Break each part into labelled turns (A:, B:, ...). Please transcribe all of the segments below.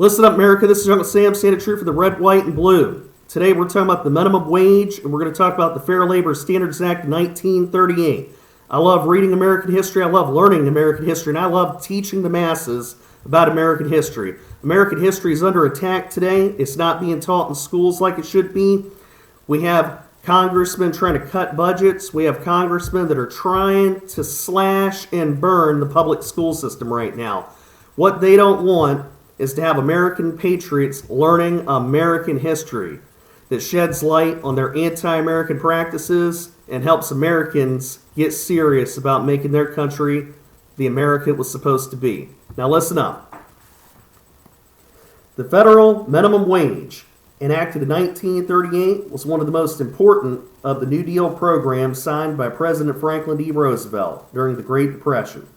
A: Listen up, America. This is Uncle Sam, standing true for the red, white, and blue. Today we're talking about the minimum wage, and we're going to talk about the Fair Labor Standards Act of 1938. I love reading American history, I love learning American history, and I love teaching the masses about American history. American history is under attack today. It's not being taught in schools like it should be. We have congressmen trying to cut budgets. We have congressmen that are trying to slash and burn the public school system right now. What they don't want is to have American patriots learning American history that sheds light on their anti-American practices and helps Americans get serious about making their country the America it was supposed to be. Now listen up. The federal minimum wage, enacted in 1938, was one of the most important of the New Deal programs signed by President Franklin D. Roosevelt during the Great Depression.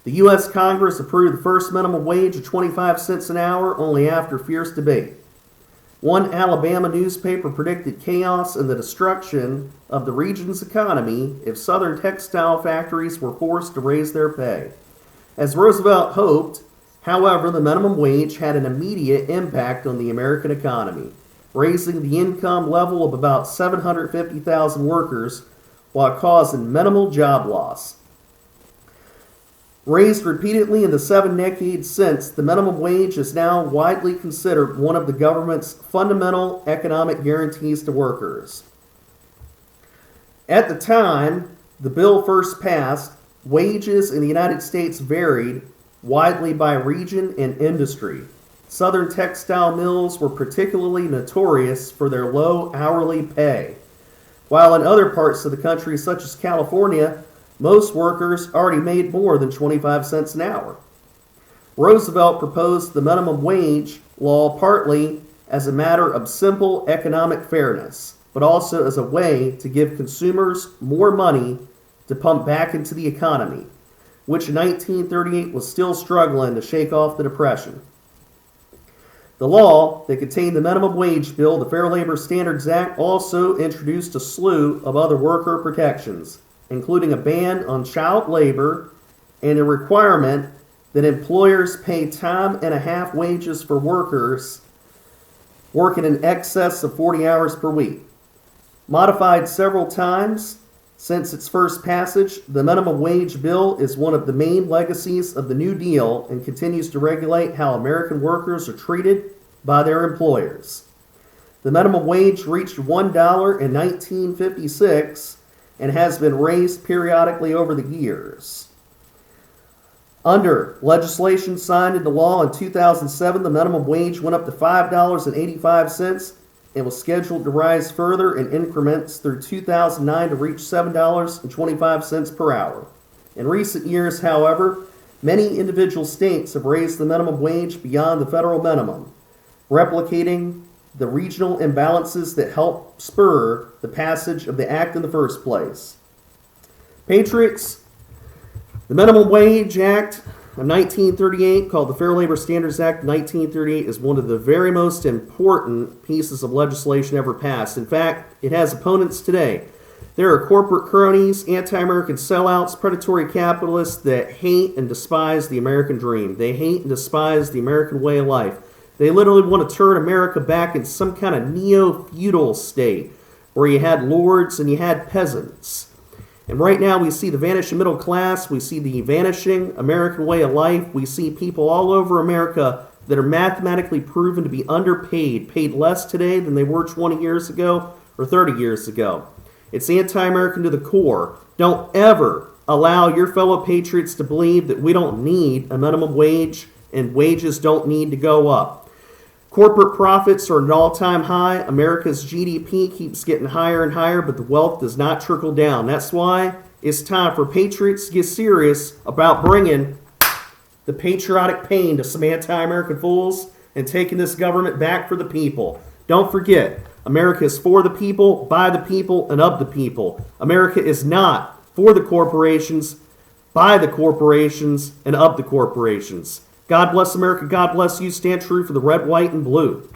A: The U.S. Congress approved the first minimum wage of 25 cents an hour only after fierce debate. One Alabama newspaper predicted chaos and the destruction of the region's economy if Southern textile factories were forced to raise their pay. As Roosevelt hoped, however, the minimum wage had an immediate impact on the American economy, raising the income level of about 750,000 workers while causing minimal job loss. Raised repeatedly in the 7 decades since, the minimum wage is now widely considered one of the government's fundamental economic guarantees to workers. At the time the bill first passed, wages in the United States varied widely by region and industry. Southern textile mills were particularly notorious for their low hourly pay, while in other parts of the country, such as California, most workers already made more than 25 cents an hour. Roosevelt proposed the minimum wage law partly as a matter of simple economic fairness, but also as a way to give consumers more money to pump back into the economy, which in 1938 was still struggling to shake off the Depression. The law that contained the minimum wage bill, the Fair Labor Standards Act, also introduced a slew of other worker protections, including a ban on child labor and a requirement that employers pay time and a half wages for workers working in excess of 40 hours per week. Modified several times since its first passage, the minimum wage bill is one of the main legacies of the New Deal and continues to regulate how American workers are treated by their employers. The minimum wage reached $1 in 1956 and has been raised periodically over the years. Under legislation signed into law in 2007, the minimum wage went up to $5.85 and was scheduled to rise further in increments through 2009 to reach $7.25 per hour. In recent years, however, many individual states have raised the minimum wage beyond the federal minimum, replicating the regional imbalances that helped spur the passage of the act in the first place. Patriots, the Minimum Wage Act of 1938, called the Fair Labor Standards Act of 1938, is one of the very most important pieces of legislation ever passed. In fact, it has opponents today. There are corporate cronies, anti-American sellouts, predatory capitalists that hate and despise the American dream. They hate and despise the American way of life. They literally want to turn America back in some kind of neo-feudal state where you had lords and you had peasants. And right now we see the vanishing middle class, we see the vanishing American way of life, we see people all over America that are mathematically proven to be underpaid, paid less today than they were 20 years ago or 30 years ago. It's anti-American to the core. Don't ever allow your fellow patriots to believe that we don't need a minimum wage and wages don't need to go up. Corporate profits are at an all-time high. America's GDP keeps getting higher and higher, but the wealth does not trickle down. That's why it's time for patriots to get serious about bringing the patriotic pain to some anti-American fools and taking this government back for the people. Don't forget, America is for the people, by the people, and of the people. America is not for the corporations, by the corporations, and of the corporations. God bless America. God bless you. Stand true for the red, white, and blue.